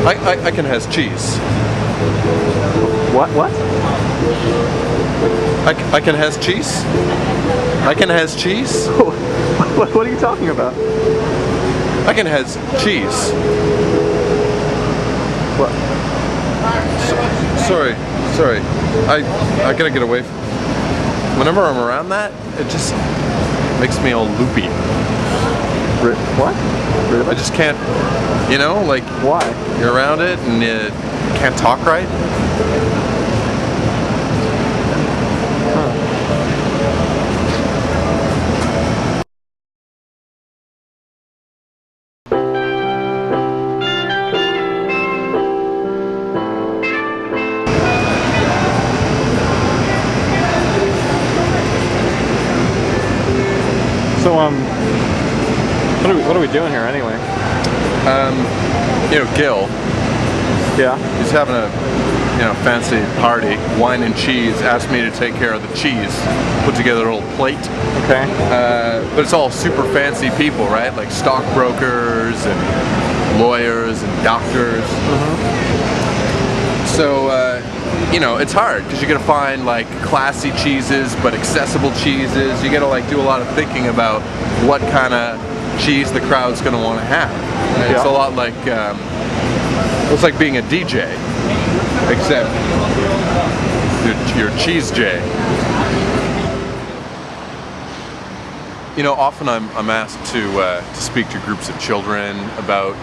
I can has cheese. What? I can has cheese. I can has cheese. What are you talking about? I can has cheese. What? Sorry. I gotta get away. Whenever I'm around that, it just makes me all loopy. What? Really? I just can't, you know, like. Why? You're around it and you can't talk right. So, what are we doing here anyway? You know, Gil, Yeah. he's having a, you know, fancy party, wine and cheese, asked me to take care of the cheese, put together a little plate. Okay. But it's all super fancy people, right? Like stockbrokers and lawyers and doctors. So, you know, it's hard because you gotta find like classy cheeses but accessible cheeses. You gotta like do a lot of thinking about what kind of cheese the crowd's gonna want to have. And it's a lot like it's like being a DJ, except you're cheese J. You know, often I'm asked to speak to groups of children about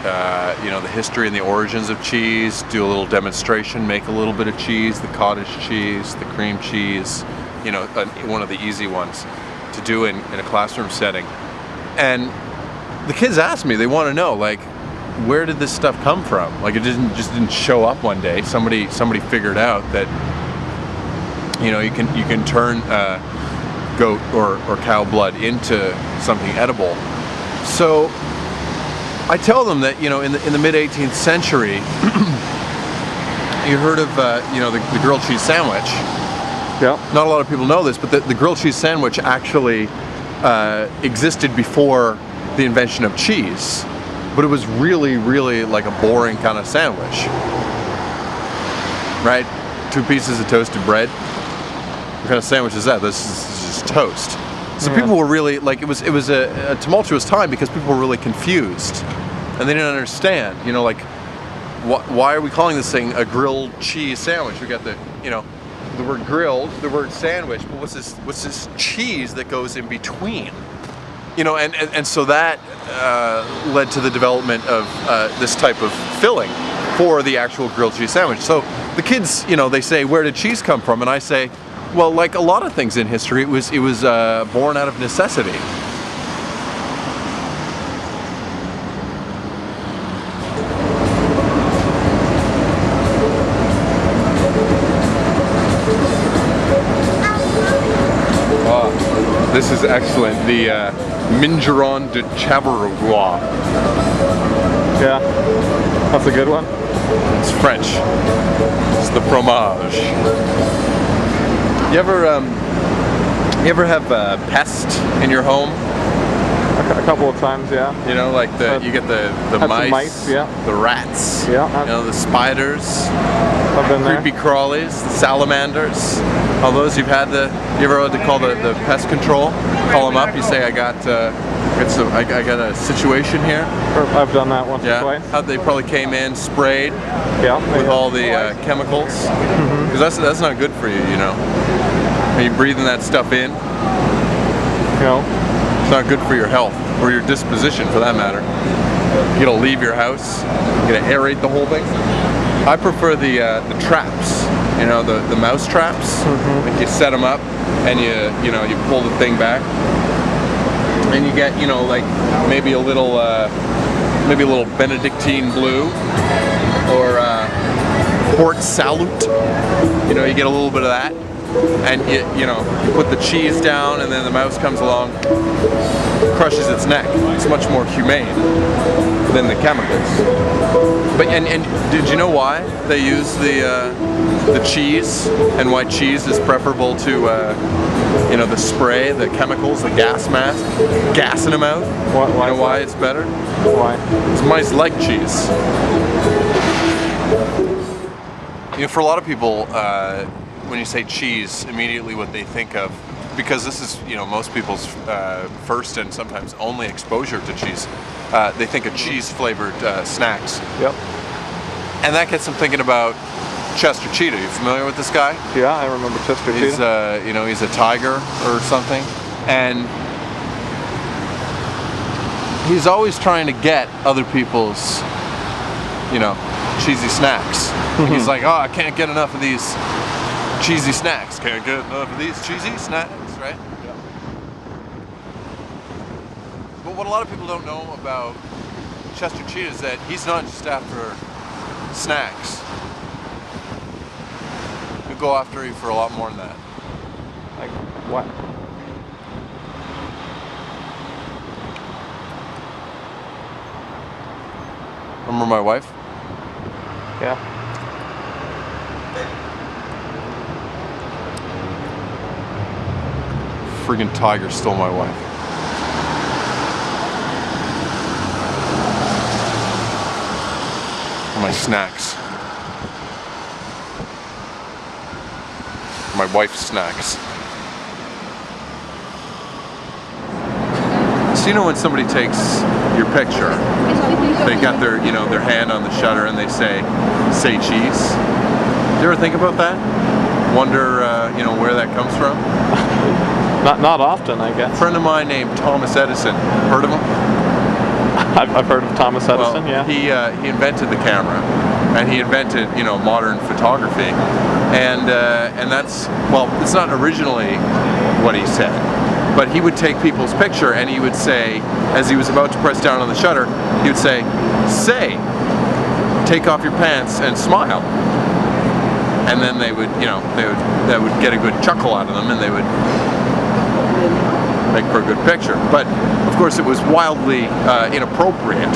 you know, the history and the origins of cheese, do a little demonstration, make a little bit of cheese, the cottage cheese, the cream cheese, you know, one of the easy ones to do in a classroom setting. And the kids ask me, they want to know, like, where did this stuff come from? Like, it just didn't show up one day. Somebody figured out that, you know, you can turn goat or cow blood into something edible. So I tell them that, you know, in the mid 18th century, you heard of you know, the grilled cheese sandwich. Yeah. Not a lot of people know this, but the grilled cheese sandwich actually existed before the invention of cheese, but it was really like a boring kind of sandwich, right? 2 pieces of toasted bread. What kind of sandwich is that? This is just toast. So people were really, like, it was a tumultuous time because people were really confused and they didn't understand, you know, like, why are we calling this thing a grilled cheese sandwich? We got the, you know, the word grilled, the word sandwich, but what's this cheese that goes in between? You know, and so that led to the development of this type of filling for the actual grilled cheese sandwich. So the kids, you know, they say, where did cheese come from? And I say, well, like a lot of things in history, it was born out of necessity. This is excellent. The Mingeron de Chavarrois. Yeah. That's a good one. It's French. It's the fromage. You ever have pest in your home? A couple of times, yeah. You know, like you get the mice, yeah. the rats, yeah. You know, the spiders, I've been creepy there. crawlies, the salamanders. All those you ever had to call the pest control? Call them up. You say, I got a situation here. I've done that once or twice. How they probably came in, sprayed, with all the chemicals, because that's not good for you, you know. Are you breathing that stuff in? No. It's not good for your health or your disposition, for that matter. You gotta leave your house. You gotta aerate the whole thing. I prefer the traps. You know, the mouse traps. Like you set them up, and you pull the thing back, and you get, you know, like maybe a little Benedictine blue or Port Salut. You know, you get a little bit of that. And you put the cheese down, and then the mouse comes along, crushes its neck. It's much more humane than the chemicals. But and did you know why they use the cheese, and why cheese is preferable to you know, the spray, the chemicals, the gas mask, gassing them out? Why? You know why it's better? Why? Because mice like cheese. You know, for a lot of people, when you say cheese, immediately what they think of, because this is, you know, most people's first and sometimes only exposure to cheese, they think of cheese-flavored snacks. Yep. And that gets them thinking about Chester Cheetah. You familiar with this guy? Yeah, I remember Chester He's, Cheetah. you know, he's a tiger or something, and he's always trying to get other people's, you know, cheesy snacks. He's like, oh, I can't get enough of these cheesy snacks. Can't get enough of these cheesy snacks, right? Yeah. But what a lot of people don't know about Chester Cheetah is that he's not just after snacks. He'll go after you for a lot more than that. Like what? Remember my wife? Yeah. Friggin' tiger stole my wife. And my snacks. My wife's snacks. So you know when somebody takes your picture, they got their, you know, their hand on the shutter and they say cheese. Do you ever think about that? Wonder, you know, where that comes from? Not often, I guess. A friend of mine named Thomas Edison. Heard of him? I've heard of Thomas Edison. Well, yeah. he invented the camera, and he invented, you know, modern photography, and that's, well, it's not originally what he said, but he would take people's picture and he would say, as he was about to press down on the shutter, he would say, take off your pants and smile. And then they would, you know, that would get a good chuckle out of them, and they would make for a good picture. But of course, it was wildly inappropriate,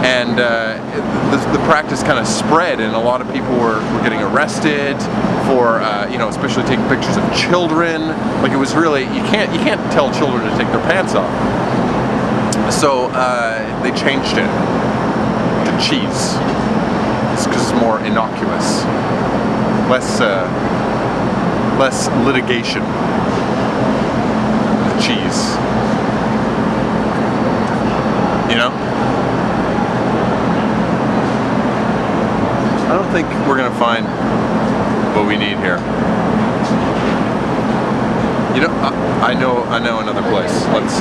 and the practice kind of spread, and a lot of people were getting arrested for, you know, especially taking pictures of children. Like, it was really, you can't tell children to take their pants off. So they changed it to cheese. It's because it's more innocuous. Less litigation. The cheese. You know? I don't think we're gonna find what we need here. You know, I know another place. Let's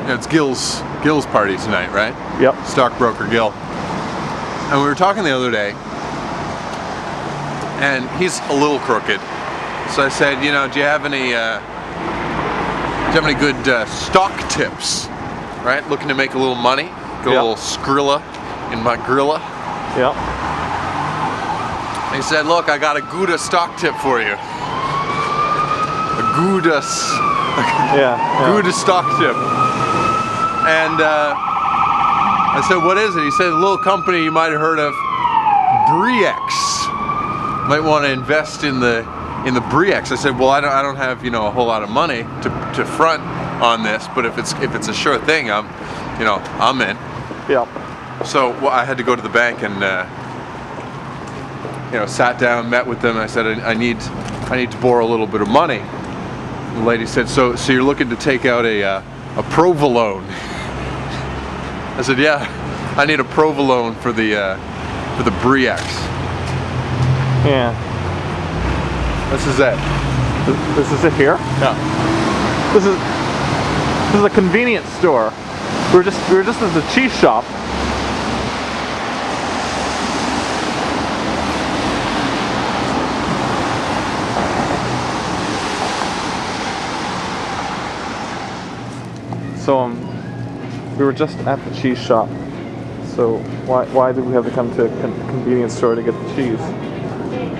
it's Gil's party tonight, right? Yep. Stockbroker Gil. And we were talking the other day, and he's a little crooked. So I said, you know, do you have any good stock tips? Right? Looking to make a little money, go a little Skrilla in my Grilla. Yep. He said, look, I got a Gouda stock tip for you. A Gouda Gouda stock tip. And I said, what is it? He said, a little company you might have heard of, Briex. Might want to invest in the Briex. I said, well, I don't have, you know, a whole lot of money to front on this, but if it's a sure thing, I'm in. Yep. So I had to go to the bank and you know, sat down, met with them. I said, I need to borrow a little bit of money. The lady said, so you're looking to take out a provolone? I said, yeah, I need a provolone for the Briex. Yeah. This is it. This is it here? Yeah. This is a convenience store. We were just at the cheese shop. So we were just at the cheese shop. So why did we have to come to a convenience store to get the cheese?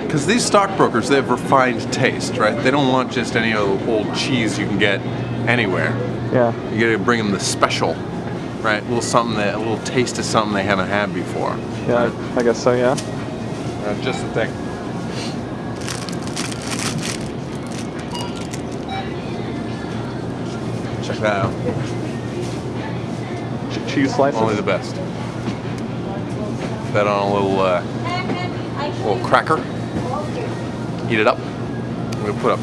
Because these stockbrokers, they have refined taste, right? They don't want just any old cheese you can get anywhere. Yeah. You gotta bring them the special, right? A little taste of something they haven't had before. Yeah, I guess so, yeah. Just the thing. Check that out. Cheese slices? Only the best. that on a little cracker. Heat it up. We'll put up,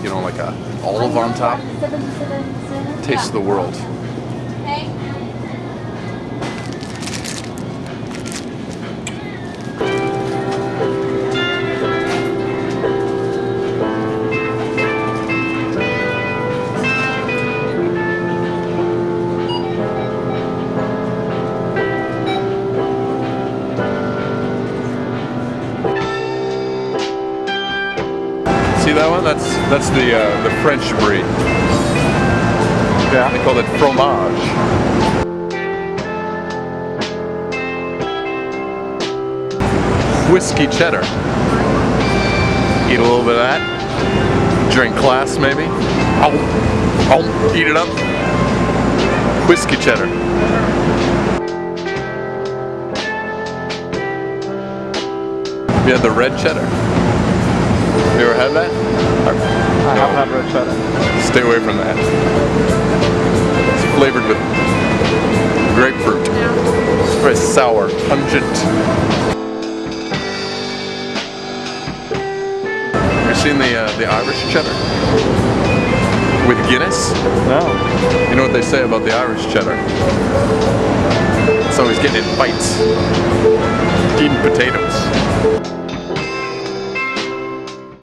you know, like a olive on top. Taste of the world. See that one? That's the French brie. Yeah. They call it fromage. Whiskey cheddar. Eat a little bit of that. Drink glass maybe. Eat it up. Whiskey cheddar. You had the red cheddar. You ever had that? I haven't had red cheddar. Stay away from that. It's flavored with grapefruit. It's very sour, pungent. Have you seen the Irish cheddar? With Guinness? No. You know what they say about the Irish cheddar? It's always getting in fights. Eating potatoes.